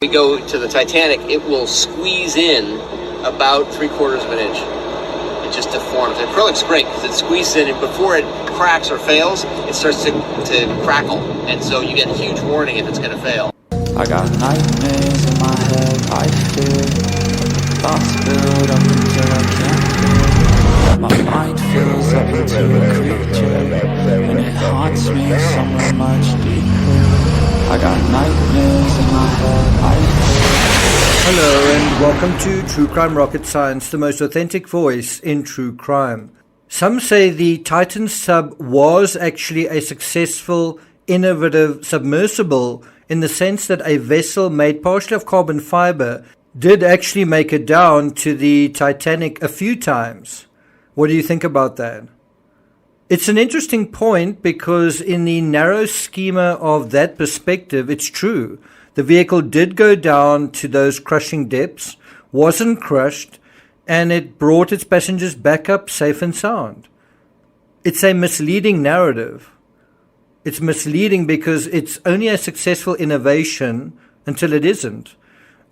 We go to the Titanic, it will squeeze in about 3/4 of an inch. It just deforms. And acrylic's great because it squeezes in, and before it cracks or fails, it starts to crackle. And so you get a huge warning if it's going to fail. I got nightmares in my head, I fear. Thoughts build up until I can't feel. My mind fills up into a creature, and it haunts me somewhere much deeper. I got nightmares in my head, I fear. Hello and welcome to True Crime Rocket Science, the most authentic voice in true crime. Some say the Titan sub was actually a successful, innovative submersible in the sense that a vessel made partially of carbon fiber did actually make it down to the Titanic a few times. What do you think about that? It's an interesting point because in the narrow schema of that perspective, it's true. The vehicle did go down to those crushing depths, wasn't crushed, and it brought its passengers back up safe and sound. It's a misleading narrative. It's misleading because it's only a successful innovation until it isn't.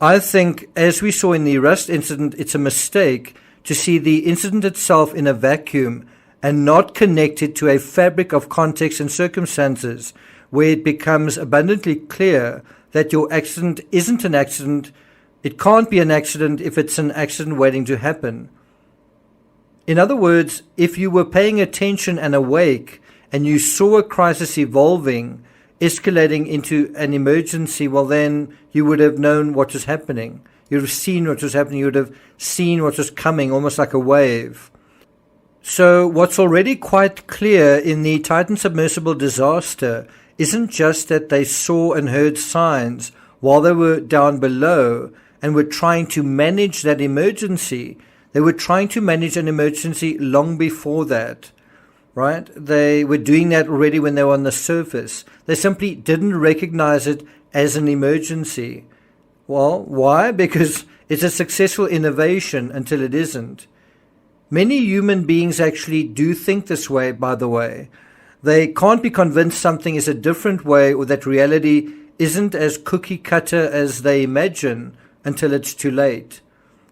I think, as we saw in the Rust incident, it's a mistake to see the incident itself in a vacuum and not connected to a fabric of context and circumstances where it becomes abundantly clear that your accident isn't an accident. It can't be an accident if it's an accident waiting to happen. In other words, if you were paying attention and awake and you saw a crisis evolving, escalating into an emergency, well then you would have known what was happening. You would have seen what was happening. You would have seen what was coming, almost like a wave. So what's already quite clear in the Titan submersible disaster isn't just that they saw and heard signs while they were down below and were trying to manage that emergency. They were trying to manage an emergency long before that, right? They were doing that already when they were on the surface. They simply didn't recognize it as an emergency. Well, why? Because it's a successful innovation until it isn't. Many human beings actually do think this way, by the way. They can't be convinced something is a different way or that reality isn't as cookie cutter as they imagine until it's too late.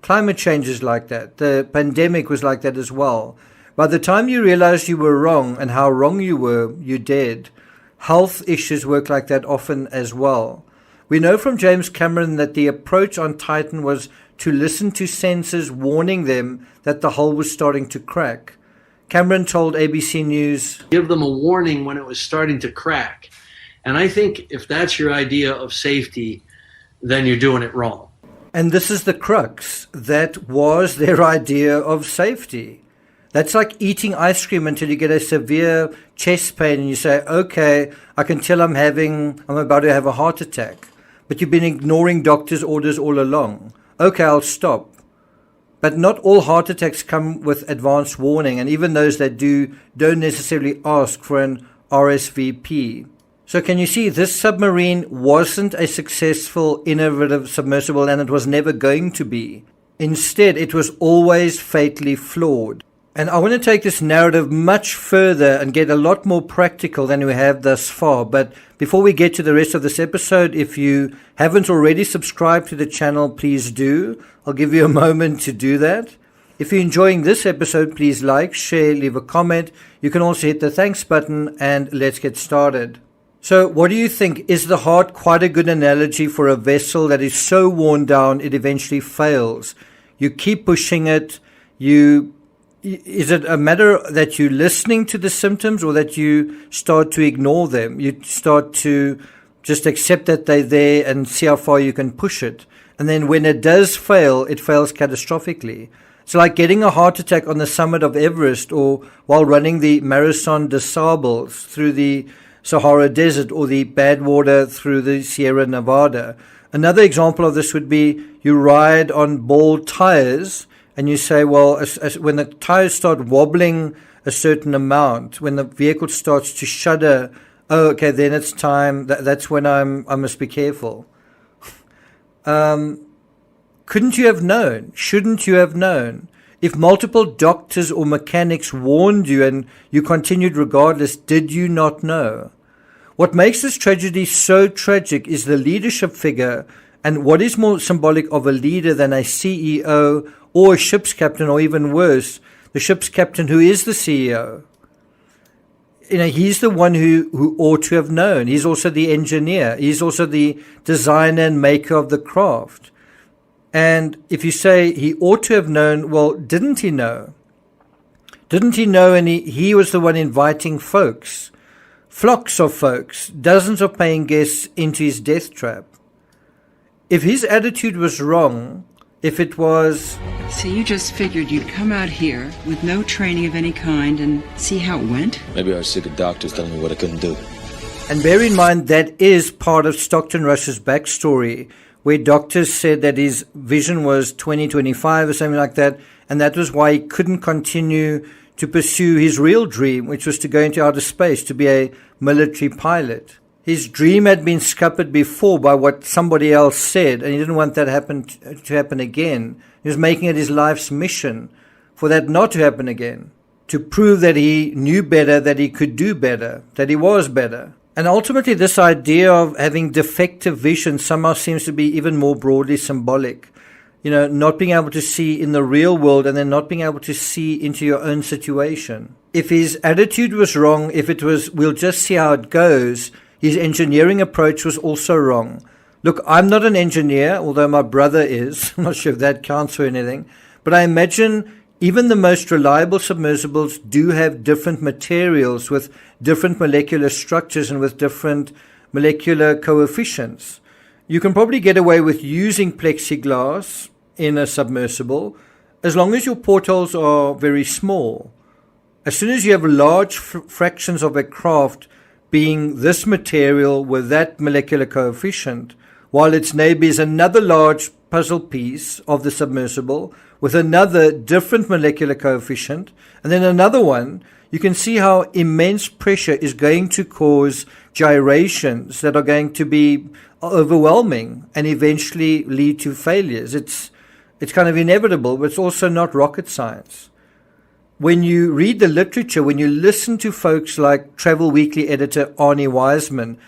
Climate change is like that. The pandemic was like that as well. By the time you realize you were wrong and how wrong you were, you're dead. Health issues work like that often as well. We know from James Cameron that the approach on Titan was to listen to sensors warning them that the hull was starting to crack. Cameron told ABC News, "Give them a warning when it was starting to crack." And I think if that's your idea of safety, then you're doing it wrong. And this is the crux. That was their idea of safety. That's like eating ice cream until you get a severe chest pain and you say, okay, I can tell I'm about to have a heart attack. But you've been ignoring doctor's orders all along. Okay, I'll stop. But not all heart attacks come with advanced warning, and even those that do don't necessarily ask for an RSVP. So can you see, this submarine wasn't a successful, innovative submersible, and it was never going to be. Instead, it was always fatally flawed. And I want to take this narrative much further and get a lot more practical than we have thus far. But before we get to the rest of this episode, if you haven't already subscribed to the channel, please do. I'll give you a moment to do that. If you're enjoying this episode, please like, share, leave a comment. You can also hit the thanks button, and let's get started. So what do you think? Is the heart quite a good analogy for a vessel that is so worn down it eventually fails? You keep pushing it. Is it a matter that you're listening to the symptoms or that you start to ignore them? You start to just accept that they're there and see how far you can push it. And then when it does fail, it fails catastrophically. It's like getting a heart attack on the summit of Everest or while running the Marathon des Sables through the Sahara Desert or the Badwater through the Sierra Nevada. Another example of this would be you ride on bald tires and you say, well, when the tires start wobbling a certain amount, when the vehicle starts to shudder, oh, okay, then it's time. That's when I must be careful. Couldn't you have known? Shouldn't you have known? If multiple doctors or mechanics warned you and you continued regardless, did you not know? What makes this tragedy so tragic is the leadership figure And what is more symbolic of a leader than a CEO or a ship's captain, or even worse, the ship's captain who is the CEO? He's the one who ought to have known. He's also the engineer. He's also the designer and maker of the craft. And if you say he ought to have known, well, didn't he know? Didn't he know? And he was the one inviting folks, flocks of folks, dozens of paying guests into his death trap. If his attitude was wrong, if it was... So you just figured you'd come out here with no training of any kind and see how it went? Maybe I was sick of doctors telling me what I couldn't do. And bear in mind that is part of Stockton Rush's backstory, where doctors said that his vision was 2025 or something like that, and that was why he couldn't continue to pursue his real dream, which was to go into outer space, to be a military pilot. His dream had been scuppered before by what somebody else said, and he didn't want that to happen again. He was making it his life's mission for that not to happen again, to prove that he knew better, that he could do better, that he was better. And ultimately, this idea of having defective vision somehow seems to be even more broadly symbolic. Not being able to see in the real world and then not being able to see into your own situation. If his attitude was wrong, if it was, we'll just see how it goes, his engineering approach was also wrong. Look, I'm not an engineer, although my brother is. I'm not sure if that counts for anything. But I imagine even the most reliable submersibles do have different materials with different molecular structures and with different molecular coefficients. You can probably get away with using plexiglass in a submersible as long as your portholes are very small. As soon as you have large fractions of a craft being this material with that molecular coefficient, while its neighbor is another large puzzle piece of the submersible with another different molecular coefficient, and then another one, you can see how immense pressure is going to cause gyrations that are going to be overwhelming and eventually lead to failures. It's kind of inevitable, but it's also not rocket science. When you read the literature, when you listen to folks like Travel Weekly editor Arnie Wiseman,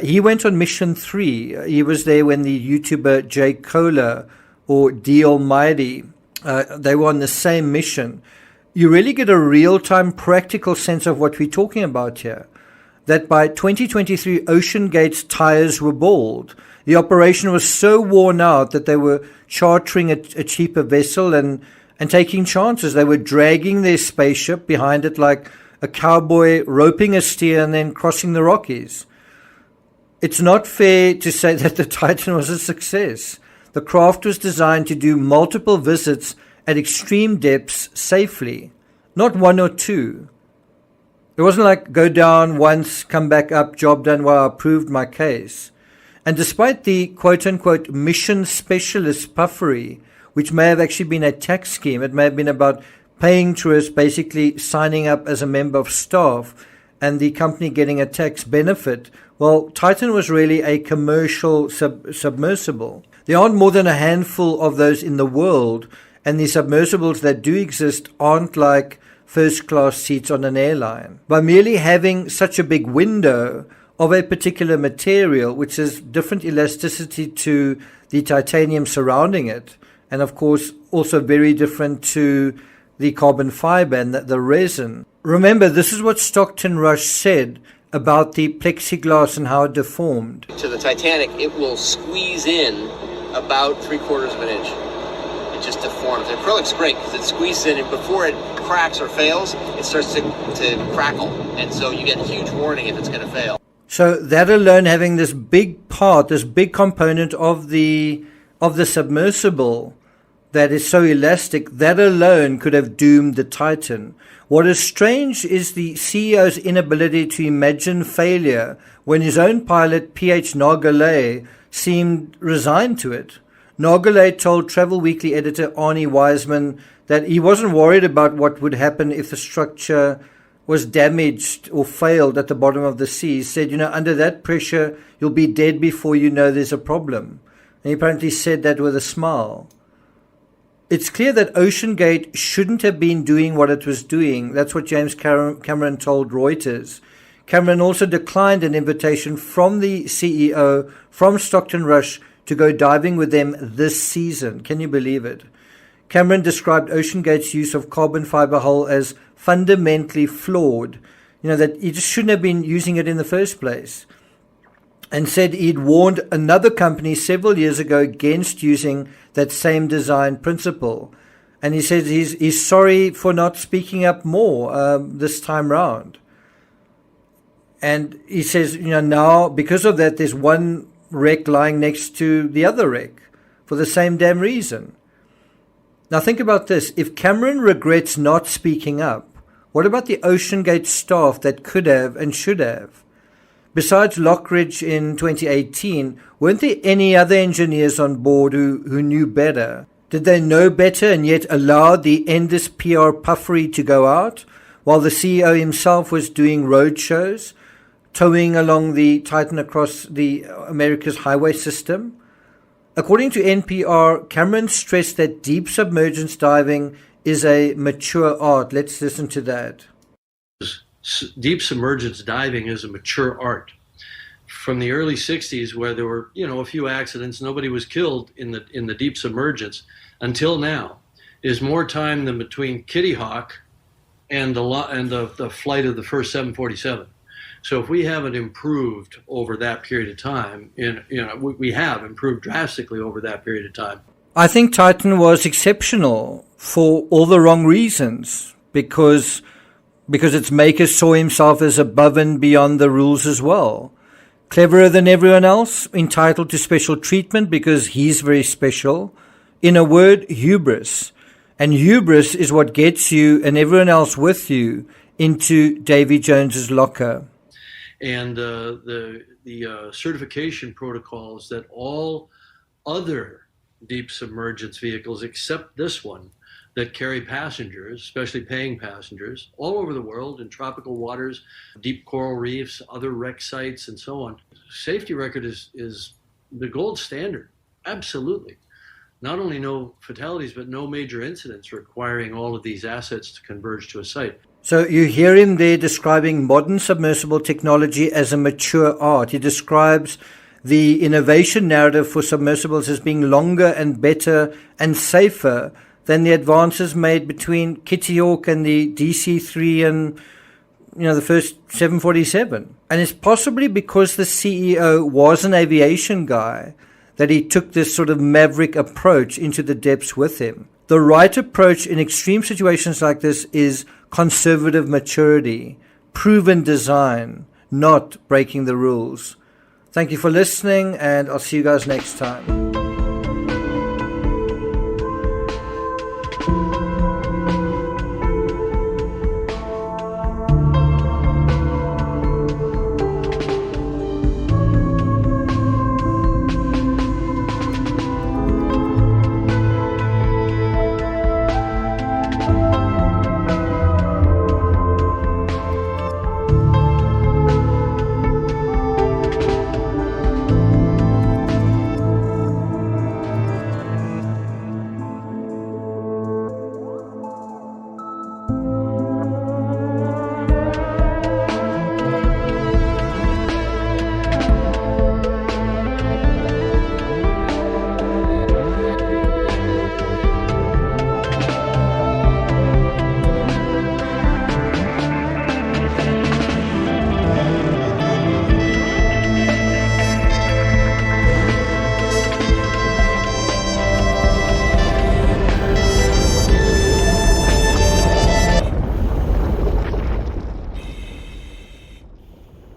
he went on Mission 3. He was there when the YouTuber Jay Kohler or D Almighty, they were on the same mission. You really get a real-time practical sense of what we're talking about here. That by 2023, OceanGate's tires were bald. The operation was so worn out that they were chartering a cheaper vessel and taking chances. They were dragging their spaceship behind it like a cowboy roping a steer and then crossing the Rockies. It's not fair to say that the Titan was a success. The craft was designed to do multiple visits at extreme depths safely, not one or two. It wasn't like go down once, come back up, job done, well, I proved my case. And despite the quote-unquote mission specialist puffery, which may have actually been a tax scheme, it may have been about paying tourists, basically signing up as a member of staff, and the company getting a tax benefit. Well, Titan was really a commercial submersible. There aren't more than a handful of those in the world, and the submersibles that do exist aren't like first-class seats on an airline. By merely having such a big window of a particular material, which has different elasticity to the titanium surrounding it, and of course also very different to the carbon fiber and the resin. Remember, this is what Stockton Rush said about the plexiglass and how it deformed. To the Titanic, it will squeeze in about 3/4 of an inch. It just deforms. The acrylic's great because it squeezes in, and before it cracks or fails, it starts to crackle, and so you get a huge warning if it's going to fail. So that alone, having this big part, this big component of the submersible that is so elastic, that alone could have doomed the Titan. What is strange is the CEO's inability to imagine failure when his own pilot, P.H. Nargolay, seemed resigned to it. Nargolay told Travel Weekly editor Arnie Wiseman that he wasn't worried about what would happen if the structure was damaged or failed at the bottom of the sea. He said, under that pressure, you'll be dead before you know there's a problem. And he apparently said that with a smile. It's clear that OceanGate shouldn't have been doing what it was doing. That's what James Cameron told Reuters. Cameron also declined an invitation from the CEO, from Stockton Rush, to go diving with them this season. Can you believe it? Cameron described OceanGate's use of carbon fiber hull as fundamentally flawed, that he just shouldn't have been using it in the first place, and said he'd warned another company several years ago against using that same design principle. And he says he's sorry for not speaking up more this time round. And he says, now because of that, there's one wreck lying next to the other wreck for the same damn reason. Now think about this. If Cameron regrets not speaking up, what about the OceanGate staff that could have and should have? Besides Lockridge in 2018, weren't there any other engineers on board who knew better? Did they know better and yet allow the endless PR puffery to go out while the CEO himself was doing road shows, towing along the Titan across the America's highway system? According to NPR, Cameron stressed that deep submergence diving is a mature art. Let's listen to that. Deep submergence diving is a mature art. From the early 60s, where there were, a few accidents, nobody was killed in the deep submergence, until now, is more time than between Kitty Hawk and the flight of the first 747. So if we haven't improved over that period of time, we have improved drastically over that period of time. I think Titan was exceptional for all the wrong reasons, because its maker saw himself as above and beyond the rules as well. Cleverer than everyone else, entitled to special treatment because he's very special. In a word, hubris. And hubris is what gets you and everyone else with you into Davy Jones's locker. And the certification protocols that all other deep submergence vehicles, except this one, that carry passengers, especially paying passengers, all over the world in tropical waters, deep coral reefs, other wreck sites, and so on. Safety record is the gold standard, absolutely. Not only no fatalities, but no major incidents requiring all of these assets to converge to a site. So you hear him there describing modern submersible technology as a mature art. He describes the innovation narrative for submersibles as being longer and better and safer than the advances made between Kitty Hawk and the DC-3 and, the first 747. And it's possibly because the CEO was an aviation guy that he took this sort of maverick approach into the depths with him. The right approach in extreme situations like this is conservative maturity, proven design, not breaking the rules. Thank you for listening, and I'll see you guys next time.